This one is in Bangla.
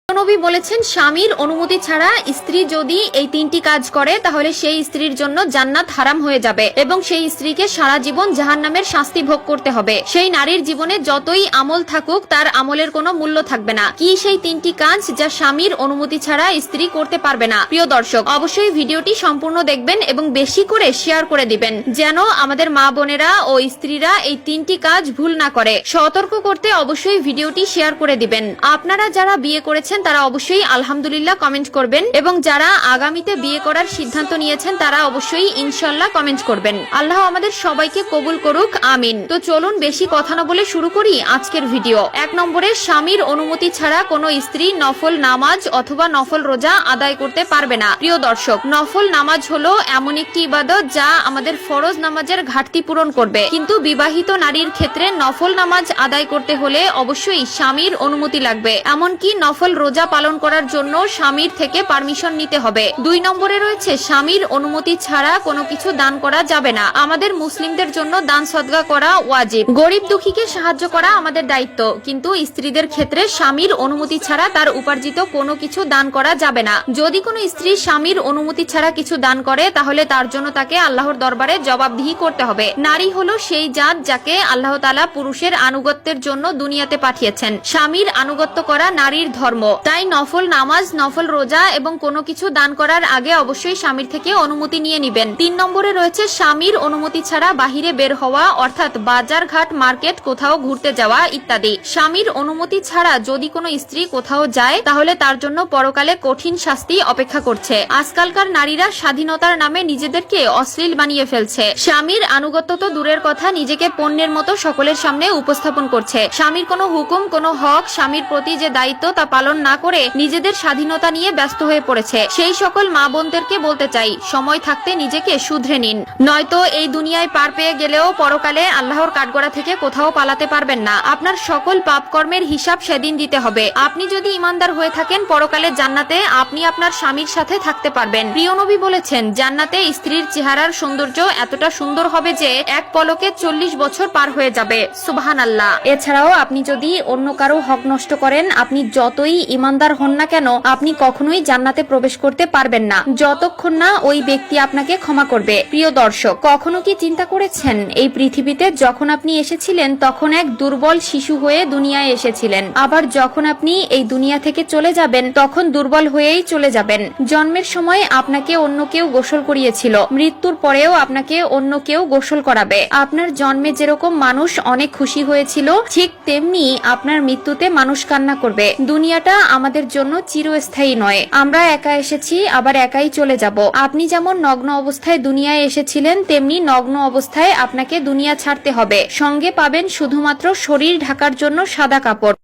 নবী বলেছেন স্বামীর অনুমতি ছাড়া স্ত্রী যদি এই তিনটি কাজ করে তাহলে সেই স্ত্রীর জন্য জান্নাত হারাম হয়ে যাবে এবং সেই স্ত্রীকে সারা জীবন জাহান্নামের শাস্তি ভোগ করতে হবে। সেই নারীর জীবনে যতই আমল থাকুক তার আমলের কোনো মূল্য থাকবে না। কি সেই তিনটি কাজ যা স্বামীর অনুমতি ছাড়া স্ত্রী করতে পারবে না? প্রিয় দর্শক, অবশ্যই ভিডিওটি সম্পূর্ণ দেখবেন এবং বেশি করে শেয়ার করে দিবেন যেন আমাদের মা বোনেরা ও স্ত্রীরা এই তিনটি কাজ ভুল না করে। সতর্ক করতে অবশ্যই ভিডিওটি শেয়ার করে দিবেন। আপনারা যারা বিয়ে করেছেন তারা অবশ্যই আলহামদুলিল্লাহ কমেন্ট করবেন এবং যারা আগামীতে বিয়ে করার সিদ্ধান্ত নিয়েছেন তারা অবশ্যই ইনশাআল্লাহ কমেন্ট করবেন। আল্লাহ আমাদের সবাইকে কবুল করুক, আমিন। তো চলুন বেশি কথা না বলে শুরু করি আজকের ভিডিও। 1 নম্বরে, স্বামীর অনুমতি ছাড়া কোনো স্ত্রী নফল নামাজ অথবা নফল রোজা আদায় করতে পারবে না। প্রিয় দর্শক, নফল নামাজ হলো এমন একটি ইবাদত যা আমাদের ফরজ নামাজের ঘাটতি পূরণ করবে, কিন্তু বিবাহিত নারীর ক্ষেত্রে নফল নামাজ আদায় করতে হলে অবশ্যই স্বামীর অনুমতি লাগবে। এমনকি নফল রোজা পালন করার জন্য স্বামীর থেকে পারমিশন নিতে হবে। 2 নম্বরে রয়েছে, স্বামীর অনুমতি ছাড়া কোনো কিছু দান করা যাবে না। আমাদের মুসলিমদের জন্য দান সদকা করা ওয়াজিব। গরিব দুঃখীকে সাহায্য করা আমাদের দায়িত্ব, কিন্তু স্ত্রীদের ক্ষেত্রে স্বামীর অনুমতি ছাড়া তার উপার্জিত কোনো কিছু দান করা যাবে না। যদি কোনো স্ত্রী স্বামীর অনুমতি ছাড়া কিছু দান করে তাহলে তার জন্য তাকে আল্লাহর দরবারে জবাবদিহি করতে হবে। নারী হলো সেই জাত যাকে আল্লাহ তাআলা পুরুষের আনুগত্যের জন্য দুনিয়াতে পাঠিয়েছেন। স্বামীর আনুগত্য করা নারীর ধর্ম। তাই নফল নামাজ, নফল রোজা এবং কোনো কিছু দান করার আগে অবশ্যই স্বামীর থেকে অনুমতি নিয়ে নেবেন। 3 নম্বরে রয়েছে, স্বামীর অনুমতি ছাড়া বাহিরে বের হওয়া, অর্থাৎ বাজার ঘাট, মার্কেট, কোথাও ঘুরতে যাওয়া ইত্যাদি। স্বামীর অনুমতি ছাড়া যদি কোনো স্ত্রী কোথাও যায় তাহলে তার জন্য পরকালে কঠিন শাস্তি অপেক্ষা করছে। আজকালকার নারীরা স্বাধীনতার নামে নিজেদেরকে অশ্লীল বানিয়ে ফেলছে। স্বামীর আনুগত্য তো দূরের কথা, নিজেকে পণ্যের মতো সকলের সামনে উপস্থাপন করছে। স্বামীর কোনো হুকুম, কোনো হক, স্বামীর প্রতি যে দায়িত্ব তা পালন না করে নিজেদের স্বাধীনতা নিয়ে ব্যস্ত হয়ে পড়েছে। সেই সকল মা বোনদেরকে বলতে চাই, সময় থাকতে নিজেকে শুধরে নিন, নয়তো এই দুনিয়ায় পার পেয়ে গেলেও পরকালে আল্লাহর কাঠগড়া থেকে কোথাও পালাতে পারবেন না। আপনার সকল পাপ কর্মের হিসাব সেদিন দিতে হবে। আপনি যদি ইমানদার হয়ে থাকেন, পরকালে জান্নাতে আপনি আপনার স্বামীর সাথে থাকতে পারবেন। প্রিয় নবী বলেছেন, জান্নাতে স্ত্রীর চেহারার সৌন্দর্য এতটা সুন্দর হবে যে এক পলকে 40 বছর পার হয়ে যাবে। সুবহানাল্লাহ। এছাড়াও আপনি যদি অন্য কারো হক নষ্ট করেন, আপনি যতই ইমানদার হন না কেন, আপনি কখনোই জান্নাতে প্রবেশ করতে পারবেন না যতক্ষণ না ওই ব্যক্তি আপনাকে ক্ষমা করবে। প্রিয় দর্শক, কখনো কি চিন্তা করেছেন এই পৃথিবীতে যখন আপনি এসেছিলেন তখন এক দুর্বল শিশু হয়ে দুনিয়ায় এসেছিলেন, আবার যখন আপনি এই দুনিয়া থেকে চলে যাবেন তখন দুর্বল হয়েই চলে যাবেন। জন্মের সময় আপনাকে অন্য কেউ গোসল করিয়েছিল, মৃত্যুর পরেও আপনাকে অন্য কেউ গোসল করাবে। আপনার জন্মে যেরকম মানুষ অনেক খুশি হয়েছিল, ঠিক তেমনি আপনার মৃত্যুতে মানুষ কান্না করবে। দুনিয়াটা আমাদের জন্য চিরস্থায়ী নয়। আমরা একা এসেছি, আবার একাই চলে যাব। আপনি যেমন নগ্ন অবস্থায় দুনিয়ায় এসেছিলেন, তেমনি নগ্ন অবস্থায় আপনাকে দুনিয়া ছাড়তে হবে। সঙ্গে পাবেন শুধুমাত্র শরীর ঢাকার জন্য সাদা কাপড়।